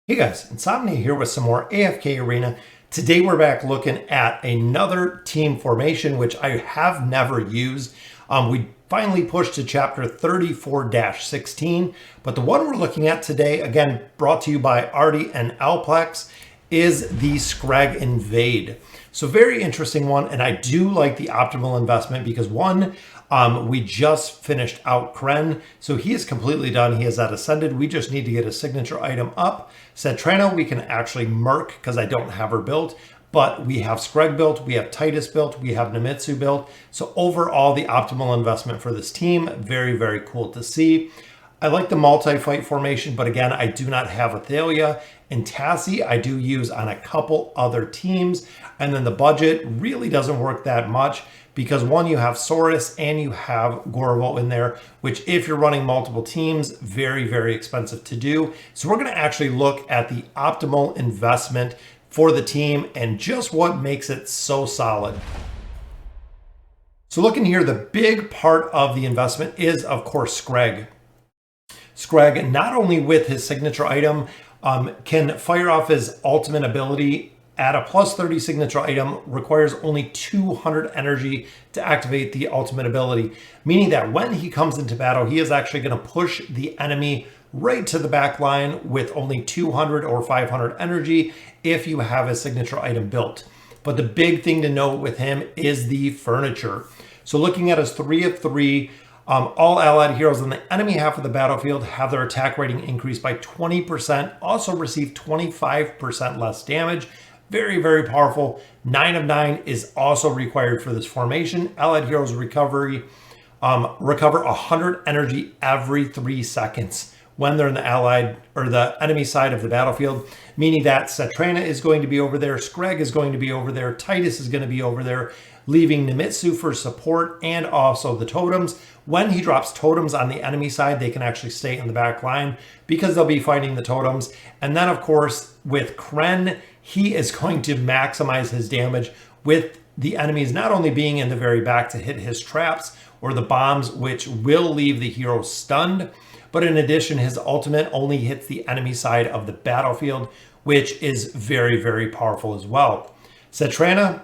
Hey guys, Insomnia here with some more AFK Arena. Today we're back looking at another team formation, which I have never used. We finally pushed to chapter 34-16, but the one we're looking at today, again, brought to you by Artie and Alplex, is the Skreg Invade. So very interesting one, and I do like the optimal investment because one, we just finished out Kren, so he is completely done. He is at Ascended. We just need to get a signature item up. Cetrana, we can actually merc because I don't have her built, but we have Skreg built, we have Titus built, we have Namitsu built. So overall, the optimal investment for this team, very, very cool to see. I like the multi-fight formation, but again, I do not have Athalia. And Tassie, I do use on a couple other teams. And then the budget really doesn't work that much because one, you have Saurus and you have Gorvo in there, which if you're running multiple teams, very, very expensive to do. So we're going to actually look at the optimal investment for the team and just what makes it so solid. So looking here, the big part of the investment is, of course, Skreg. Skreg, not only with his signature item, can fire off his ultimate ability at a plus 30 signature item, requires only 200 energy to activate the ultimate ability, meaning that when he comes into battle, he is actually going to push the enemy right to the back line with only 200 or 500 energy if you have a signature item built. But the big thing to note with him is the furniture. So looking at his 3 of 3, all allied heroes in the enemy half of the battlefield have their attack rating increased by 20%, also receive 25% less damage. Very, very powerful. 9 of 9 is also required for this formation. Allied heroes recover 100 energy every 3 seconds when they're in the allied or the enemy side of the battlefield, meaning that Cetrana is going to be over there, Skreg is going to be over there, Titus is going to be over there, leaving Namitsu for support and also the totems. When he drops totems on the enemy side, they can actually stay in the back line because they'll be fighting the totems. And then, of course, with Kren, he is going to maximize his damage with the enemies not only being in the very back to hit his traps or the bombs, which will leave the hero stunned, but in addition, his ultimate only hits the enemy side of the battlefield, which is very, very powerful as well. Cetrana,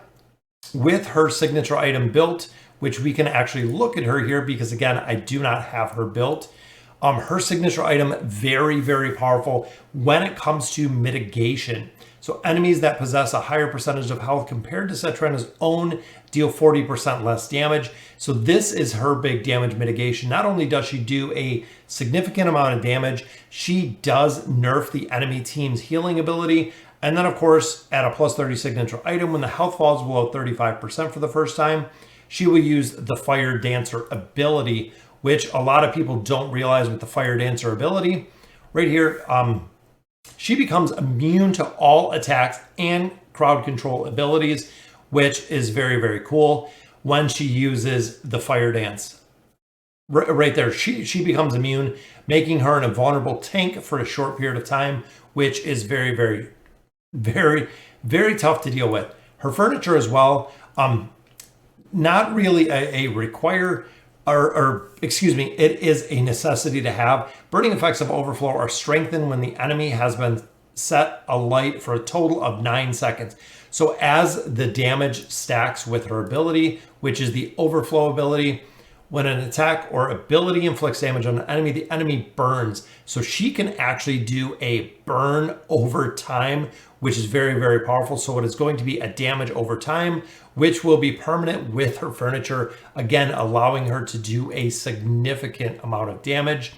with her signature item built, which we can actually look at her here because again, I do not have her built. Her signature item, very, very powerful when it comes to mitigation. So enemies that possess a higher percentage of health compared to Cetrana's own deal 40% less damage. So this is her big damage mitigation. Not only does she do a significant amount of damage, she does nerf the enemy team's healing ability. And then, of course, at a plus 30 signature item, when the health falls below 35% for the first time, she will use the Fire Dancer ability, which a lot of people don't realize with the Fire Dancer ability. Right here, she becomes immune to all attacks and crowd control abilities, which is very, very cool when she uses the Fire Dance. Right there, she becomes immune, making her an invulnerable tank for a short period of time, which is very, very, very, very tough to deal with. Her furniture as well, not really a require, excuse me, it is a necessity to have. Burning effects of overflow are strengthened when the enemy has been set alight for a total of 9 seconds. So as the damage stacks with her ability, which is the overflow ability, when an attack or ability inflicts damage on an enemy, the enemy burns. So she can actually do a burn over time, which is very, very powerful. So it is going to be a damage over time, which will be permanent with her furniture, again, allowing her to do a significant amount of damage.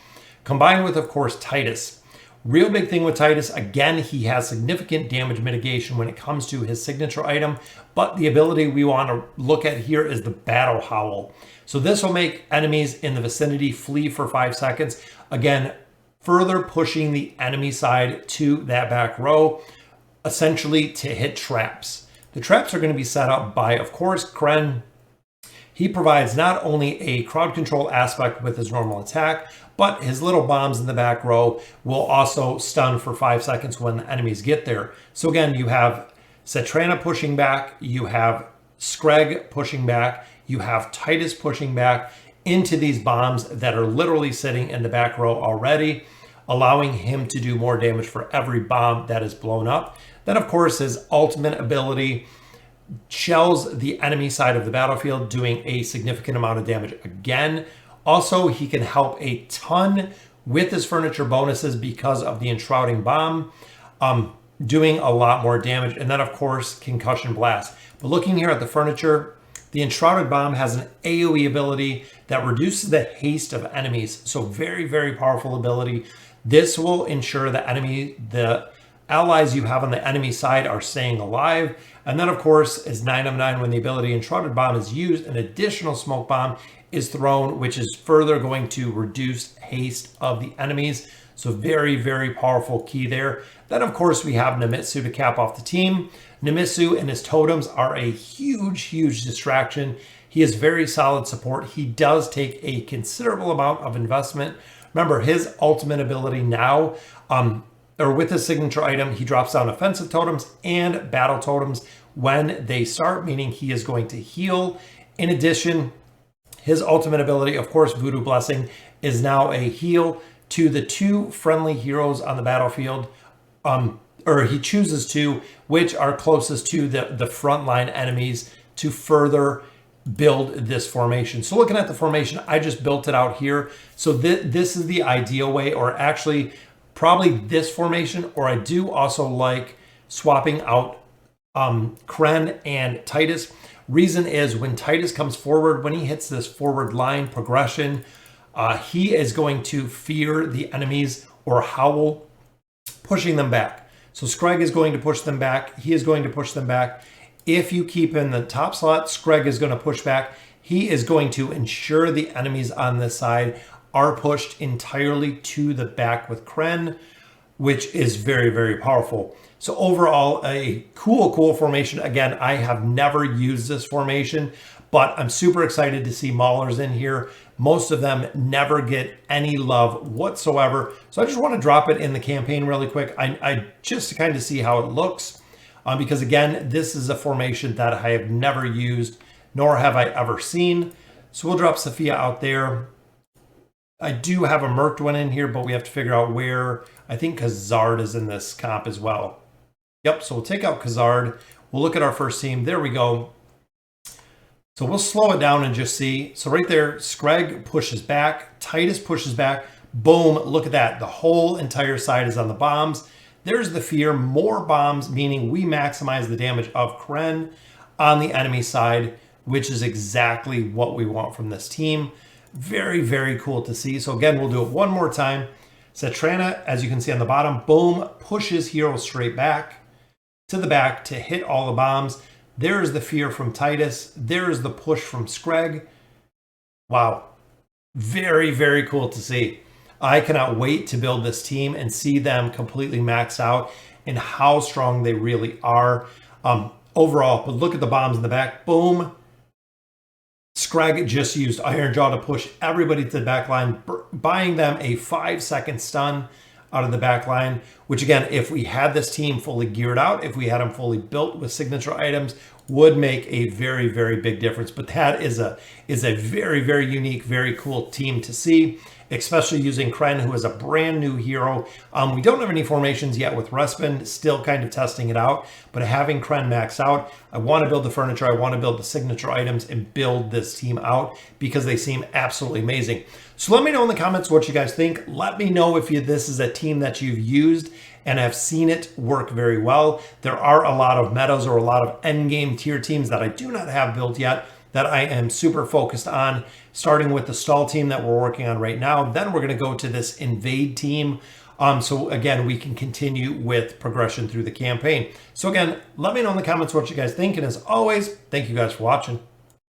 Combined with, of course, Titus. Real big thing with Titus, again, he has significant damage mitigation when it comes to his signature item, but the ability we want to look at here is the Battle Howl. So this will make enemies in the vicinity flee for 5 seconds. Again, further pushing the enemy side to that back row, essentially to hit traps. The traps are going to be set up by, of course, Kren. He provides not only a crowd control aspect with his normal attack, but his little bombs in the back row will also stun for 5 seconds when the enemies get there. So again, you have Cetrana pushing back, you have Skreg pushing back, you have Titus pushing back into these bombs that are literally sitting in the back row already. allowing him to do more damage for every bomb that is blown up. Then, of course, his ultimate ability shells the enemy side of the battlefield, doing a significant amount of damage again. Also, he can help a ton with his furniture bonuses because of the enshrouding bomb, doing a lot more damage. And then, of course, concussion blast. But looking here at the furniture, the enshrouded bomb has an AoE ability that reduces the haste of enemies. So very, very powerful ability. This will ensure the allies you have on the enemy side are staying alive. And then, of course, is 9 of 9 when the ability enshrouded bomb is used, an additional smoke bomb is thrown, which is further going to reduce haste of the enemies. So very, very powerful key there. Then, of course, we have Namitsu to cap off the team. Namitsu and his totems are a huge, huge distraction. He is very solid support. He does take a considerable amount of investment. Remember, his ultimate ability now, or with his signature item, he drops down offensive totems and battle totems when they start, meaning he is going to heal. In addition, his ultimate ability, of course, Voodoo Blessing, is now a heal to the 2 friendly heroes on the battlefield, or he chooses to, which are closest to the frontline enemies to further build this formation. So looking at the formation, I just built it out here. So this is the ideal way, or actually probably this formation, or I do also like swapping out Kren and Titus. Reason is when Titus comes forward, when he hits this forward line progression, he is going to fear the enemies or howl, pushing them back. So Skreg is going to push them back. He is going to push them back. If you keep in the top slot, Skreg is going to push back. He is going to ensure the enemies on this side are pushed entirely to the back with Kren, which is very, very powerful. So overall, a cool formation. Again, I have never used this formation, but I'm super excited to see Maulers in here. Most of them never get any love whatsoever. So I just want to drop it in the campaign really quick. I just to kind of see how it looks, because again, this is a formation that I have never used, nor have I ever seen. So we'll drop Sophia out there. I do have a Merked one in here, but we have to figure out where. I think Khazard is in this comp as well. Yep, so we'll take out Khazard. We'll look at our first team. There we go. So we'll slow it down and just see. So right there, Skreg pushes back. Titus pushes back. Boom, look at that. The whole entire side is on the bombs. There's the fear. More bombs, meaning we maximize the damage of Kren on the enemy side, which is exactly what we want from this team. Very, very cool to see. So again, we'll do it one more time. Cetrana, as you can see on the bottom, boom, pushes heroes straight back to the back to hit all the bombs. There is the fear from Titus. There is the push from Skreg. Wow. Very, very cool to see. I cannot wait to build this team and see them completely maxed out and how strong they really are overall. But look at the bombs in the back. Boom. Skreg just used Iron Jaw to push everybody to the back line, buying them a 5-second stun out of the back line, which again, if we had this team fully geared out, if we had them fully built with signature items, would make a very, very big difference. But that is a very, very unique, very cool team to see, especially using Kren, who is a brand new hero. We don't have any formations yet with Respin, still kind of testing it out, but having Kren max out, I want to build the furniture, I want to build the signature items and build this team out because they seem absolutely amazing. So let me know in the comments what you guys think. Let me know if this is a team that you've used and have seen it work very well. There are a lot of metas or a lot of endgame tier teams that I do not have built yet that I am super focused on, starting with the stall team that we're working on right now. Then we're going to go to this invade team. So again, we can continue with progression through the campaign. So again, let me know in the comments what you guys think. And as always, thank you guys for watching.